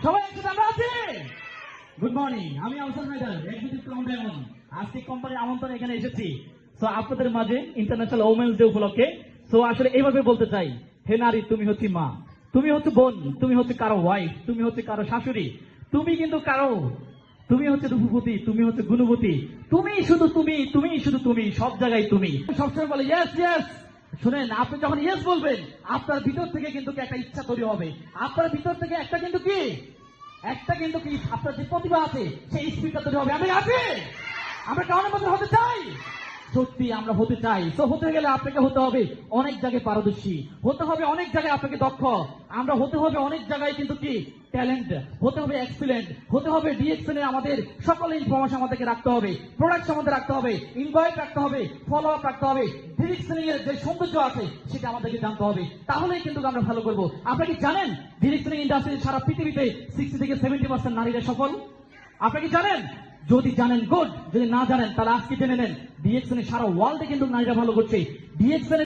সবাই একসাথে আমরা আছি। গুড মর্নিং, আমি Ahsan Haider, executive crown diamond. আজকে কোম্পানির আমন্ত্রণে এখানে এসেছি। তো আপনাদের মাঝে ইন্টারন্যাশনাল ওমেন্স ডে উপলক্ষে তো আসলে এইভাবে বলতে চাই, হে নারী, তুমি হচ্ছে মা, তুমি হচ্ছে বোন, তুমি হচ্ছে কারো ওয়াইফ, তুমি হচ্ছে কারো শাশুড়ি, তুমি কিন্তু কারো, তুমি হচ্ছে রূপবতী, তুমি হচ্ছে গুণবতী, তুমি শুধু তুমি, তুমি শুধু তুমি, সব জায়গায় তুমি। সবসময় বলে ইয়েস ইয়েস। শুনেন, আপনি যখন ইয়েস বলবেন, আপনার ভিতর থেকে কিন্তু একটা ইচ্ছা তৈরি হবে। আপনার ভিতর থেকে একটা কিন্তু কি, আপনার যে প্রতিভা আছে সেই স্পিডটা তৈরি হবে। আমি আছি, আমরা কারণের মধ্যে হতে চাই, সত্যি আমরা হতে চাই। তো হতে গেলে আপনাকে হতে হবে অনেক জায়গায় পারদর্শী, হতে হবে অনেক জায়গায় আপনাকে দক্ষ, আমরা হতে হবে অনেক জায়গায় কিন্তু কি ট্যালেন্ট, হতে হবে এক্সিলেন্ট, হতে হবে ডিএক্সএন এ আমাদের সকল ইনফরমেশন আমাদেরকে রাখতে হবে, প্রোডাক্টস আমাদের রাখতে হবে, ইনভাইট রাখতে হবে, ফলো আপ রাখতে হবে, ডিরেকশন এর যে সৌন্দর্য আছে সেটা আমাদেরকে জানতে হবে, তাহলেই কিন্তু আমরা ভালো করবো। আপনারা কি জানেন ডিরেকশন ইন্ডাস্ট্রি সারা পৃথিবীতে 60 থেকে 70% নারীরা সফল? আপনারা কি জানেন? যদি জানেন গুড, যদি না জানেন তাহলে আজকে জেনে নেন, ডিএক্সএন সারা ওয়ার্ল্ডে কিন্তু নারীরা ভালো করছে। ডিএক্সএন